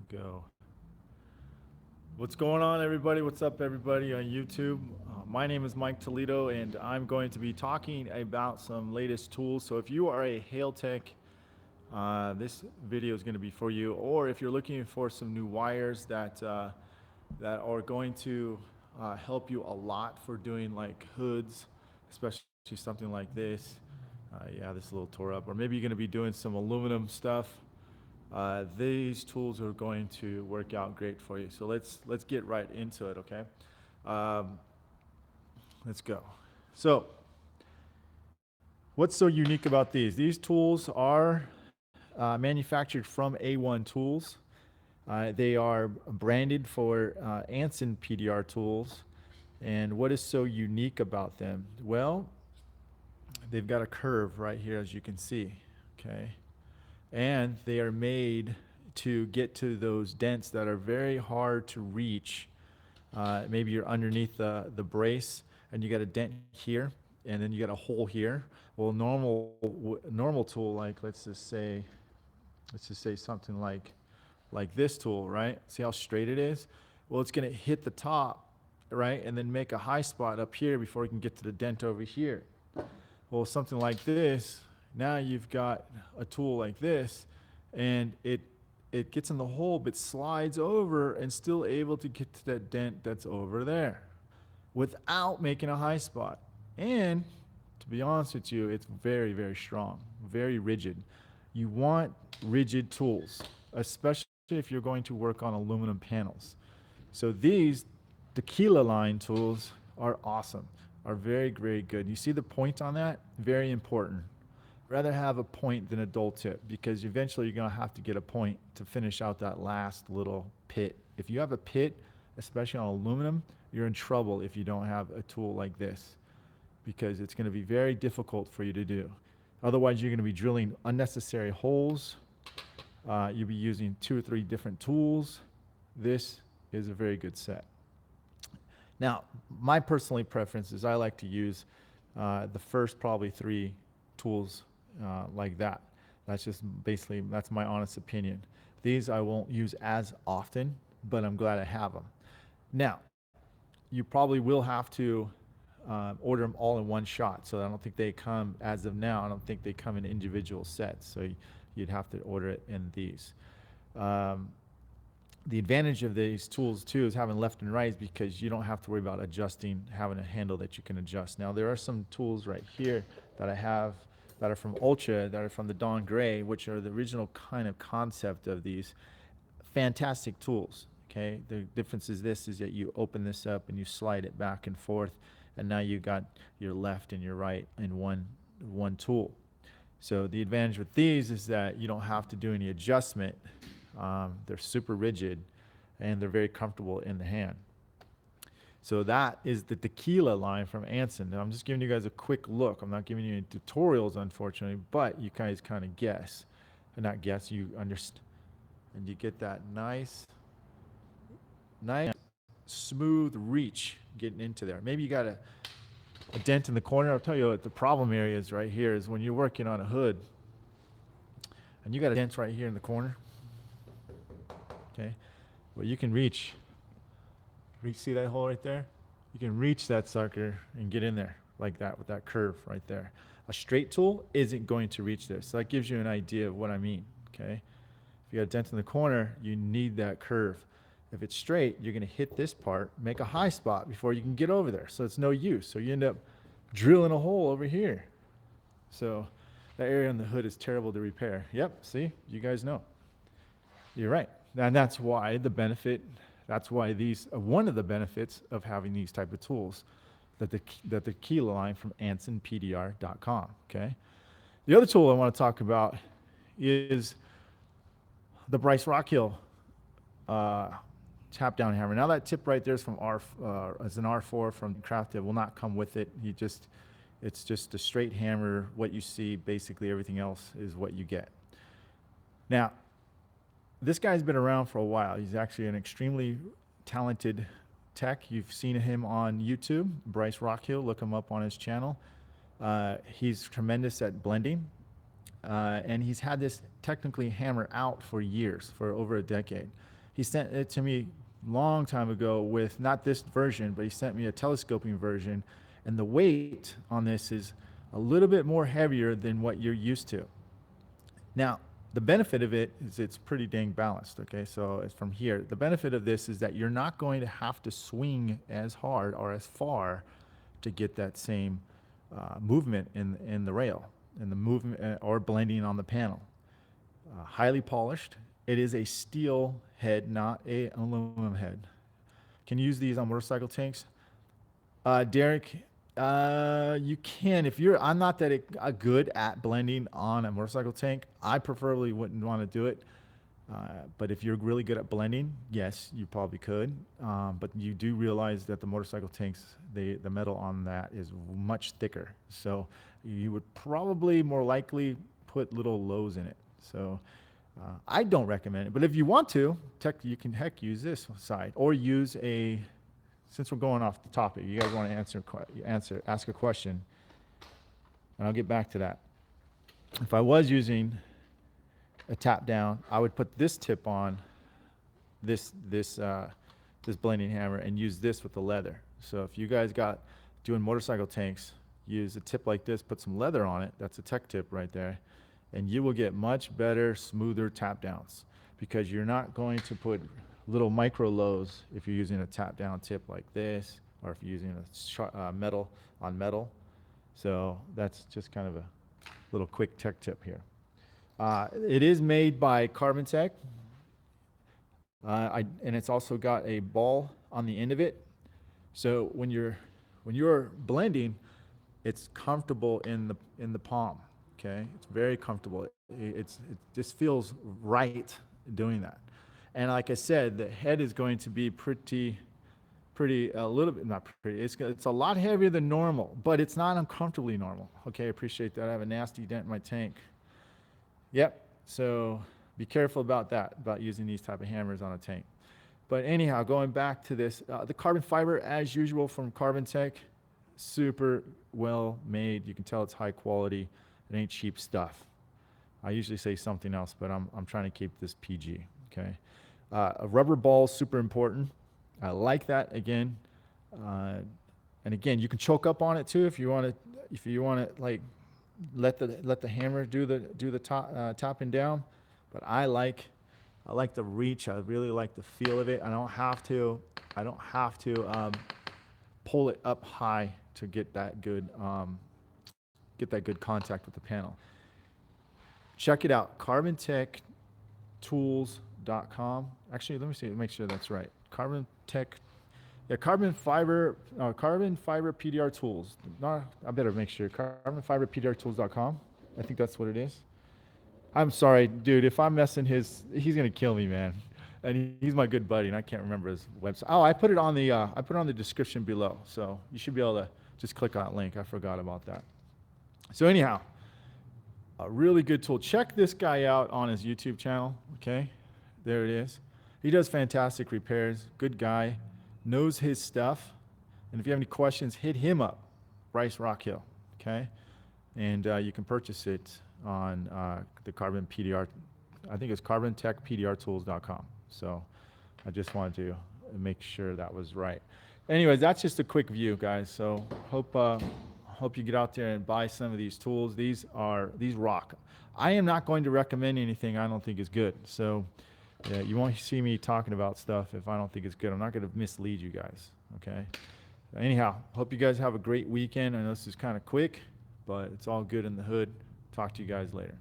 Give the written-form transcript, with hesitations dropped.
Go. What's going on, everybody? What's up, everybody on YouTube? My name is Mike Toledo, and I'm going to be talking about some latest tools. So, if you are a hail tech, this video is going to be for you. Or if you're looking for some new wires that are going to help you a lot for doing like hoods, especially something like this. Yeah, this is a little tore up. Or maybe you're going to be doing some aluminum stuff. These tools are going to work out great for you. So let's get right into it, okay? Um, let's go. So, what's so unique about these? These tools are manufactured from A1 Tools. They are branded for Anson PDR tools. And what is so unique about them? Well, they've got a curve right here, as you can see, okay? And they are made to get to those dents that are very hard to reach. Maybe you're underneath the brace and you got a dent here and then you got a hole here. Well, normal tool, like let's just say something like this tool, right? See how straight it is? Well, it's going to hit the top, right, and then make a high spot up here before it can get to the dent over here. Well, something like this, now you've got a tool like this, and it gets in the hole but slides over and still able to get to that dent that's over there without making a high spot. And to be honest with you, it's very, very strong, very rigid. You want rigid tools, especially if you're going to work on aluminum panels. So these Tequila line tools are awesome, are very, very good. You see the point on that? Very important. Rather have a point than a dull tip because eventually you're going to have to get a point to finish out that last little pit. If you have a pit, especially on aluminum, you're in trouble if you don't have a tool like this because it's going to be very difficult for you to do. Otherwise, you're going to be drilling unnecessary holes. You'll be using 2 or 3 different tools. This is a very good set. Now, my personal preference is I like to use the first probably 3 tools like that. That's just basically, that's my honest opinion. These I won't use as often, but I'm glad I have them. Now, you probably will have to order them all in one shot. So I don't think they come, as of now, I don't think they come in individual sets. So you'd have to order it in these. The advantage of these tools too is having left and right because you don't have to worry about adjusting, having a handle that you can adjust. Now there are some tools right here that I have that are from Ultra, that are from the Dawn Gray, which are the original kind of concept of these fantastic tools. Okay, the difference is this is that you open this up and you slide it back and forth, and now you got your left and your right in one tool. So the advantage with these is that you don't have to do any adjustment. They're super rigid and they're very comfortable in the hand. So that is the Tequila line from Anson. Now I'm just giving you guys a quick look. I'm not giving you any tutorials, unfortunately, but you guys kind of guess. And not guess, you understand. And you get that nice, smooth reach getting into there. Maybe you got a dent in the corner. I'll tell you what the problem area is right here is when you're working on a hood and you got a dent right here in the corner. Okay, well you can reach, see that hole right there? You can reach that sucker and get in there like that with that curve right there. A straight tool isn't going to reach there. So that gives you an idea of what I mean, okay? If you got a dent in the corner, you need that curve. If it's straight, you're gonna hit this part, make a high spot before you can get over there. So it's no use. So you end up drilling a hole over here. So that area on the hood is terrible to repair. Yep, see, you guys know. You're right. And that's why the benefit, that's why these, one of the benefits of having these type of tools, that the Tequila line from AnsonPDR.com, okay? The other tool I want to talk about is the Bryce Rockhill tap down hammer. Now that tip right there is from is an R4 from Craft. It will not come with it. It's just a straight hammer. What you see, basically everything else is what you get. Now, this guy's been around for a while. He's actually an extremely talented tech. You've seen him on YouTube, Bryce Rockhill. Look him up on his channel. He's tremendous at blending. And he's had this technically hammer out for years, for over a decade. He sent it to me long time ago with not this version, but he sent me a telescoping version, and the weight on this is a little bit more heavier than what you're used to. Now, the benefit of it is it's pretty dang balanced, okay? So it's from here. The benefit of this is that you're not going to have to swing as hard or as far to get that same movement in the rail, and the movement or blending on the panel. Highly polished. It is a steel head, not a aluminum head. Can you use these on motorcycle tanks? Derek, you can. If you're, I'm not that good at blending on a motorcycle tank. I preferably wouldn't want to do it. But if you're really good at blending, yes, you probably could. But you do realize that the motorcycle tanks, the metal on that is much thicker. So you would probably more likely put little lows in it. So I don't recommend it. But if you want to, you can use this side, or use a, since we're going off the topic, you guys want to ask a question, and I'll get back to that. If I was using a tap down, I would put this tip on this blending hammer and use this with the leather. So if you guys got doing motorcycle tanks, use a tip like this, put some leather on it. That's a tech tip right there. And you will get much better, smoother tap downs, because you're not going to put little micro lows if you're using a tap down tip like this, or if you're using a metal on metal. So that's just kind of a little quick tech tip here. It is made by Carbon Tech, and it's also got a ball on the end of it. So when you're blending, it's comfortable in the palm. Okay, it's very comfortable. It just feels right doing that. And like I said, the head is going to be pretty, a little bit, not pretty, it's a lot heavier than normal, but it's not uncomfortably normal. Okay, I appreciate that. I have a nasty dent in my tank. Yep, so be careful about that, about using these type of hammers on a tank. But anyhow, going back to this, the carbon fiber, as usual, from Carbon Tech, super well made. You can tell it's high quality. It ain't cheap stuff. I usually say something else, but I'm trying to keep this PG, okay? A rubber ball is super important. I like that, again. And again, you can choke up on it too if you want to like let the hammer do the tapping down. But I like the reach. I really like the feel of it. I don't have to pull it up high to get that good contact with the panel. Check it out, carbontech.tools.com. Actually, let me see, make sure that's right. Carbon fiber PDR tools. No, I better make sure. Carbonfiberpdrtools.com. I think that's what it is. I'm sorry, dude. If I'm messing he's gonna kill me, man. And he's my good buddy, and I can't remember his website. Oh, I put it on the description below, so you should be able to just click on that link. I forgot about that. So anyhow, a really good tool. Check this guy out on his YouTube channel, okay? There it is. He does fantastic repairs, good guy, knows his stuff. And if you have any questions, hit him up, Bryce Rockhill, okay? And you can purchase it on the Carbon PDR, I think it's carbontechpdrtools.com. So I just wanted to make sure that was right. Anyways, that's just a quick view, guys. So hope you get out there and buy some of these tools. These rock. I am not going to recommend anything I don't think is good. So yeah, you won't see me talking about stuff if I don't think it's good. I'm not going to mislead you guys, okay? Anyhow, hope you guys have a great weekend. I know this is kind of quick, but it's all good in the hood. Talk to you guys later.